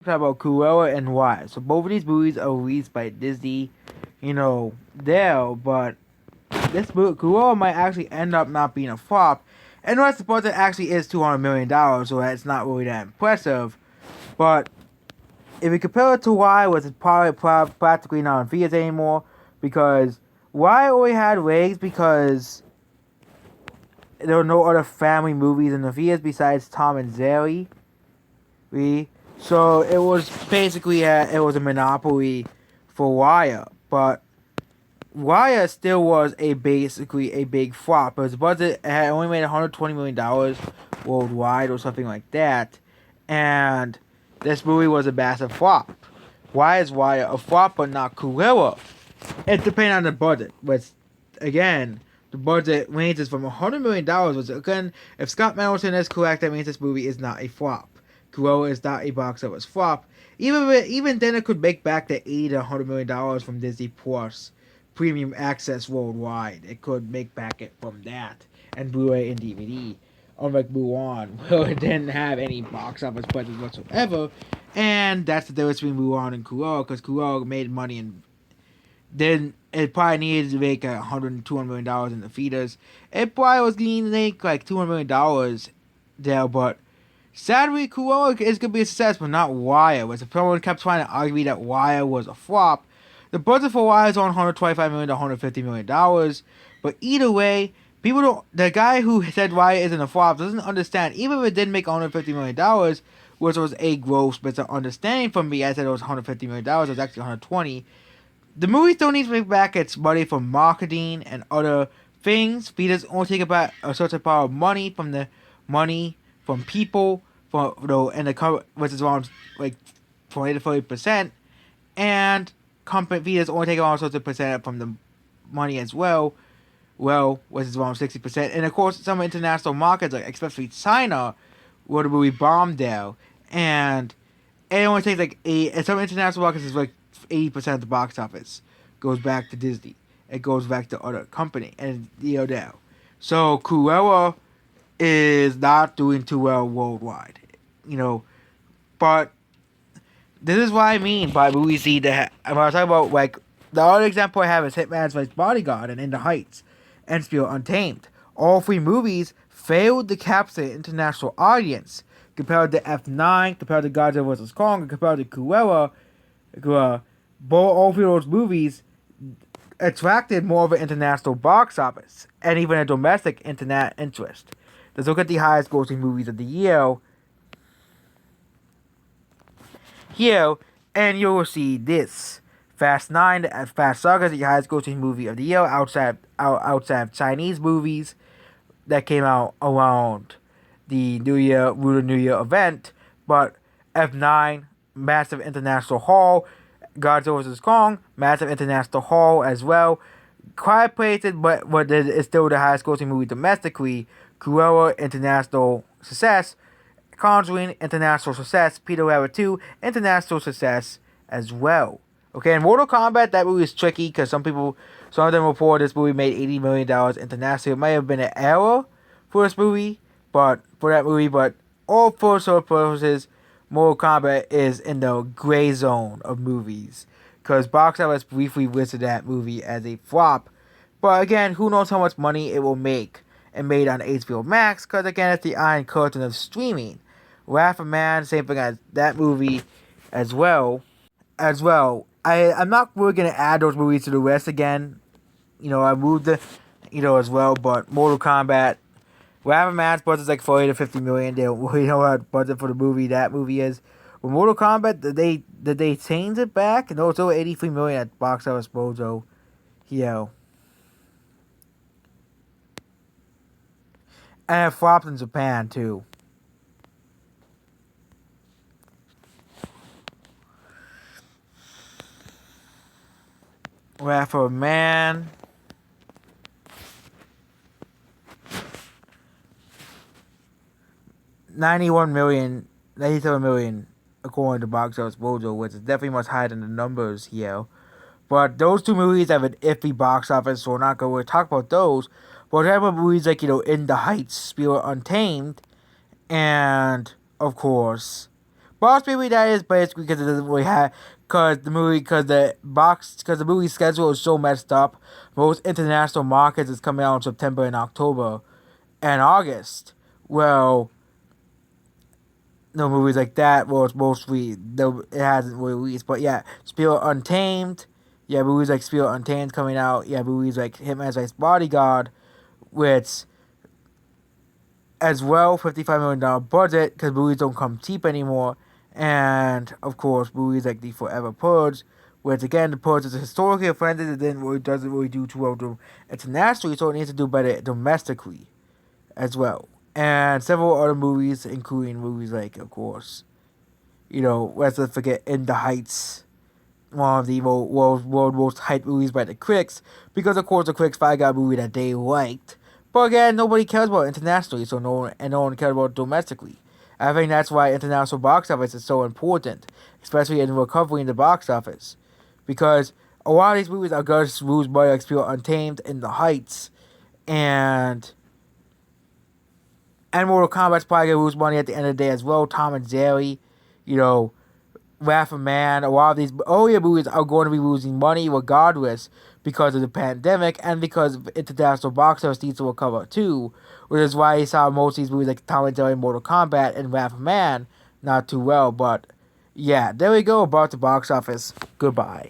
talk about Cruella and why. So both of these movies are released by Disney, there, but this movie, Cruella might actually end up not being a flop. And what's the budget actually is $200 million, so that's not really that impressive. But if you compare it to why, was it probably practically not in theaters anymore, because why only had legs because there were no other family movies in the theaters besides Tom and Jerry. So it was basically it was a monopoly for Wire, but Wire still was basically a big flop. Its budget had only made $120 million worldwide or something like that, and this movie was a massive flop. Why is Wire a flop but not Cruella? It depends on the budget, but again, the budget ranges from $100 million, which again, if Scott Mendelson is correct, that means this movie is not a flop. Cruella is not a box office flop. Even then, it could make back the $80 to $100 million from Disney Plus premium access worldwide. It could make back it from that and Blu-ray and DVD. Unlike Mulan, where it didn't have any box office budget whatsoever, and that's the difference between Mulan and Cruella, because Cruella made money and then it probably needed to make $100 to $200 million in the theaters. It probably was going to make like $200 million there, but sadly, Cruella is going to be a success, but not Wire. As someone kept trying to argue that Wire was a flop, the budget for Wire is on $125 to $150 million. But either way, people don't. The guy who said Wire isn't a flop doesn't understand. Even if it did make $150 million, which was a gross misunderstanding from me, I said it was $150 million. It was actually 120. The movie still needs to make back its money from marketing and other things. Theaters only take about a certain amount of money from people, and the cover, which is around like 20 to 30%, and company theaters only take around a certain percent from the money as well. Well, which is around 60%, and of course some international markets, like especially China, where the movie bombed there, and it only takes like and some international markets is like 80% of the box office goes back to Disney. It goes back to other company and now. So Cruella is not doing too well worldwide, But this is what I mean by movies that when I talk about like the other example I have is Hitman's Bodyguard and In the Heights and Spirit Untamed. All three movies failed to capture an international audience compared to F9, compared to Godzilla vs. Kong, and compared to Cruella. All three of those movies attracted more of an international box office and even a domestic internet interest. Let's look at the highest grossing movies of the year here, and you will see this. Fast 9 and Fast Saga is the highest grossing movie of the year outside of Chinese movies that came out around the Lunar New Year event. But F9, massive international haul. Godzilla vs. Kong, massive international haul as well. Quiet Place, but it's still the highest grossing movie domestically. Cruella, international success. Conjuring, international success. Peter Rabbit 2, international success as well. Okay, in Mortal Kombat, that movie is tricky because some of them report this movie made $80 million internationally. It might have been an error for that movie, but all for sort purposes, Mortal Kombat is in the gray zone of movies because box office briefly listed that movie as a flop. But again, who knows how much money it will make and made on HBO Max, because again, it's the iron curtain of streaming. Wrath of Man, same thing as that movie as well. I'm not really going to add those movies to the list again. I moved as well, but Mortal Kombat, Wrath of Man's budget is like 40 to 50 million. They don't really know what budget for the movie that movie is. With Mortal Kombat, did they change it back? No, it's over 83 million at Box Office Mojo. And it flopped in Japan too. Wrath of Man. $97 million according to Box Office Mojo, which is definitely much higher than the numbers here. But those two movies have an iffy box office, so we're not going to talk about those. But we have movies like, In the Heights, Spirit Untamed, and, of course... Boss Baby, that is basically because it doesn't really have, because the movie schedule is so messed up. Most international markets is coming out in September and October and August. Well, no movies like that. Well, it's mostly it hasn't really released, but yeah, Spirit Untamed. Yeah, movies like Spirit Untamed coming out. Yeah, movies like Hitman's Ice Bodyguard, which as well $55 million budget because movies don't come cheap anymore, and of course movies like The Forever Purge, which again the Purge is historically a franchise that doesn't really do too well internationally, so it needs to do better domestically as well. And several other movies, including movies like, of course, let's not forget In the Heights, one of the world most hyped movies by the critics, because of course the critics finally got a movie that they liked. But again, nobody cares about it internationally, so no one cares about it domestically. I think that's why international box office is so important, especially in recovery in the box office, because a lot of these movies are going to lose money, like Spirit Untamed, In the Heights, and Mortal Kombat's probably gonna lose money at the end of the day as well. Tom and Jerry, you know, Wrath of Man, a lot of these earlier movies are going to be losing money regardless because of the pandemic and because international box office needs to recover too, which is why you saw most of these movies like Tom and Jerry, Mortal Kombat, and Wrath of Man not too well. But yeah, there we go about the box office. Goodbye.